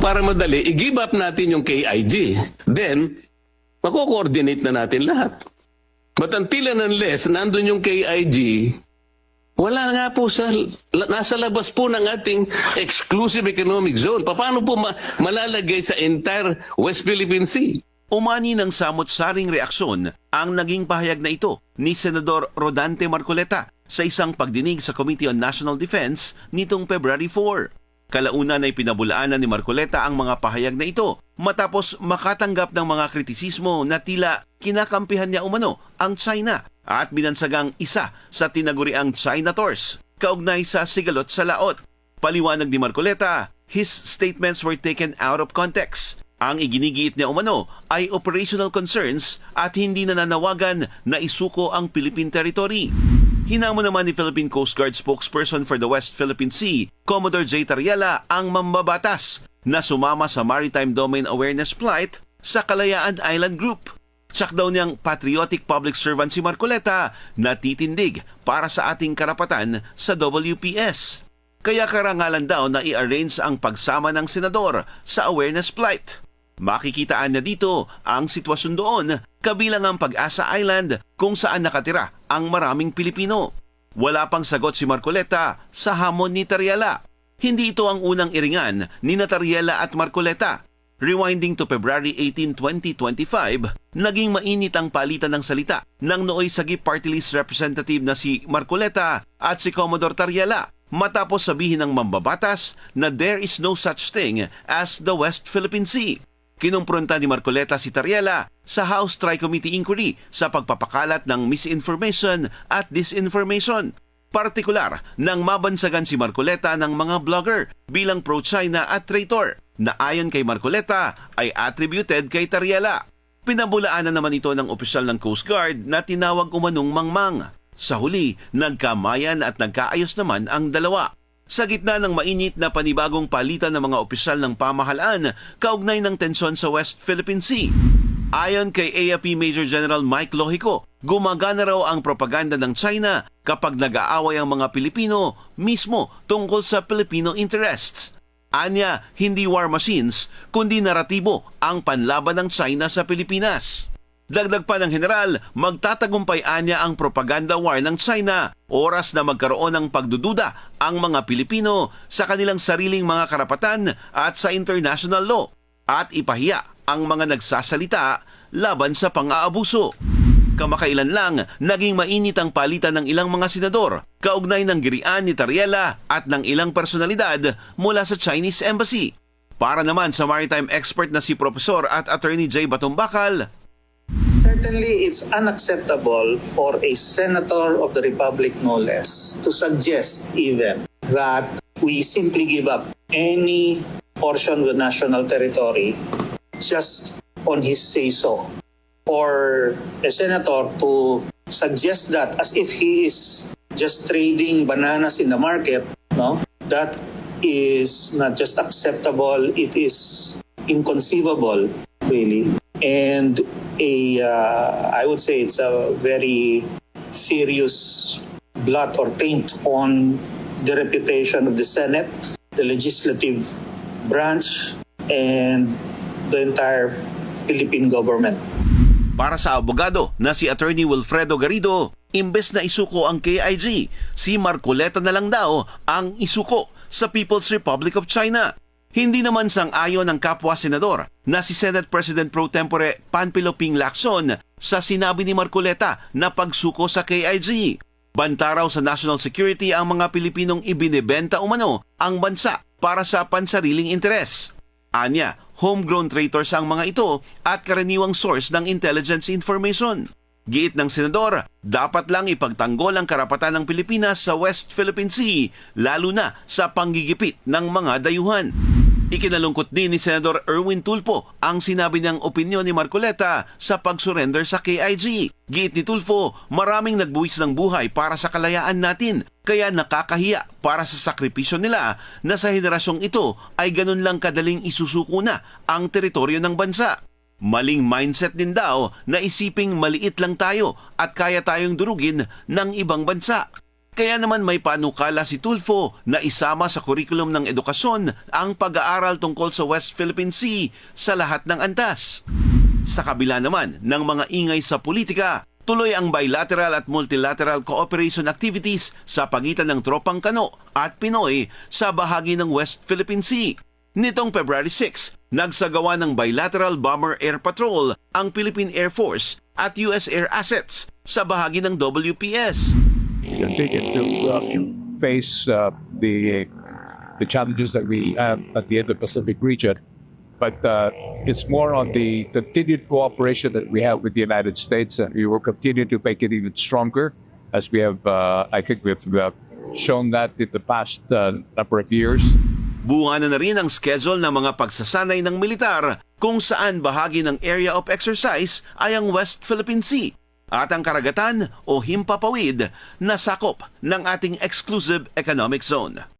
para madali, i-give up natin yung KIG. Then, mako-coordinate na natin lahat. But until and unless nandun yung KIG, wala nga po nasa labas po ng ating exclusive economic zone. Paano po malalagay sa entire West Philippine Sea? Umani ng samot-saring reaksyon ang naging pahayag na ito ni Senador Rodante Marcoleta sa isang pagdinig sa Committee on National Defense nitong February 4. Kalaunan ay pinabulaanan ni Marcoleta ang mga pahayag na ito matapos makatanggap ng mga kritisismo na tila kinakampihan niya umano ang China at binansagang isa sa tinaguriang China Tours kaugnay sa sigalot sa laot. Paliwanag ni Marcoleta, his statements were taken out of context. Ang iginigiit niya umano ay operational concerns at hindi nananawagan na isuko ang Philippine territory. Hinamon naman ni Philippine Coast Guard spokesperson for the West Philippine Sea, Commodore J. Tariela, ang mambabatas na sumama sa Maritime Domain Awareness Flight sa Kalayaan Island Group. Tsak daw niyang patriotic public servant si Marcoleta na titindig para sa ating karapatan sa WPS. Kaya karangalan daw na i-arrange ang pagsama ng senador sa awareness flight. Makikitaan na dito ang sitwasyon doon, kabilang ang Pag-asa Island kung saan nakatira ang maraming Pilipino. Wala pang sagot si Marcoleta sa hamon ni Tariela. Hindi ito ang unang iringan ni Tariela at Marcoleta. Rewinding to February 18, 2025, naging mainit ang palitan ng salita ng nooy Sagip Party List representative na si Marcoleta at si Commodore Tariela matapos sabihin ng mambabatas na there is no such thing as the West Philippine Sea. Kinumpronta ni Marcoleta si Tariela sa House Tri-Committee Inquiry sa pagpapakalat ng misinformation at disinformation. Partikular nang mabansagan si Marcoleta ng mga blogger bilang pro-China at traitor na ayon kay Marcoleta ay attributed kay Tariela. Pinabulaanan naman ito ng opisyal ng Coast Guard na tinawag umanong mangmang. Sa huli, nagkamayan at nagkaayos naman ang dalawa. Sa gitna ng mainit na panibagong palitan ng mga opisyal ng pamahalaan kaugnay ng tensyon sa West Philippine Sea. Ayon kay AFP Major General Mike Lohico, gumagana raw ang propaganda ng China kapag nag-aaway ang mga Pilipino mismo tungkol sa Filipino interests. Anya, hindi war machines, kundi naratibo ang panlaban ng China sa Pilipinas. Dagdag pa ng general, magtatagumpay anya ang propaganda war ng China, oras na magkaroon ng pagdududa ang mga Pilipino sa kanilang sariling mga karapatan at sa international law, at ipahiya ang mga nagsasalita laban sa pang-aabuso. Kamakailan lang, naging mainit ang palitan ng ilang mga senador kaugnay ng girian ni Tariela at ng ilang personalidad mula sa Chinese Embassy. Para naman sa maritime expert na si Professor at Attorney J. Batumbakal, certainly, it's unacceptable for a senator of the Republic, no less, to suggest even that we simply give up any portion of the national territory just on his say-so. Or a senator to suggest that as if he is just trading bananas in the market, no? That is not just acceptable, it is inconceivable, really. And I would say it's a very serious blot or taint on the reputation of the Senate, the legislative branch, and the entire Philippine government. para sa abogado na si Attorney Wilfredo Garrido, imbes na isuko ang KIG, si Marcoleta na lang daw ang isuko sa People's Republic of China. Hindi naman sang-ayon ng kapwa-senador na si Senate President Pro Tempore Panfilo Ping Lacson sa sinabi ni Marcoleta na pagsuko sa KIG. Banta raw sa national security ang mga Pilipinong ibinebenta umano ang bansa para sa pansariling interes. Anya, homegrown traitors ang mga ito at karaniwang source ng intelligence information. Giit ng senador, dapat lang ipagtanggol ang karapatan ng Pilipinas sa West Philippine Sea, lalo na sa panggigipit ng mga dayuhan. Ikinalungkot din ni Senador Erwin Tulfo ang sinabi niyang opinyon ni Marcoleta sa pag-surrender sa KIG. Giit ni Tulfo, maraming nagbuwis ng buhay para sa kalayaan natin, kaya nakakahiya para sa sakripisyo nila na sa henerasyong ito ay ganun lang kadaling isusuko na ang teritoryo ng bansa. Maling mindset din daw na isiping maliit lang tayo at kaya tayong durugin ng ibang bansa. Kaya naman may panukala si Tulfo na isama sa kurikulum ng edukasyon ang pag-aaral tungkol sa West Philippine Sea sa lahat ng antas. Sa kabila naman ng mga ingay sa politika, tuloy ang bilateral at multilateral cooperation activities sa pagitan ng Tropang Kano at Pinoy sa bahagi ng West Philippine Sea. Nitong February 6, nagsagawa ng bilateral bomber air patrol ang Philippine Air Force at US Air Assets sa bahagi ng WPS. Continue to face the challenges that we have at the Indo-Pacific region, but it's more on the continued cooperation that we have with the United States, and we will continue to make it even stronger, as we have, I think, we've shown that in the past number of years. Bunga na rin ang schedule ng mga pagsasanay ng militar kung saan bahagi ng area of exercise ay ang West Philippine Sea at ang karagatan o himpapawid na sakop ng ating exclusive economic zone.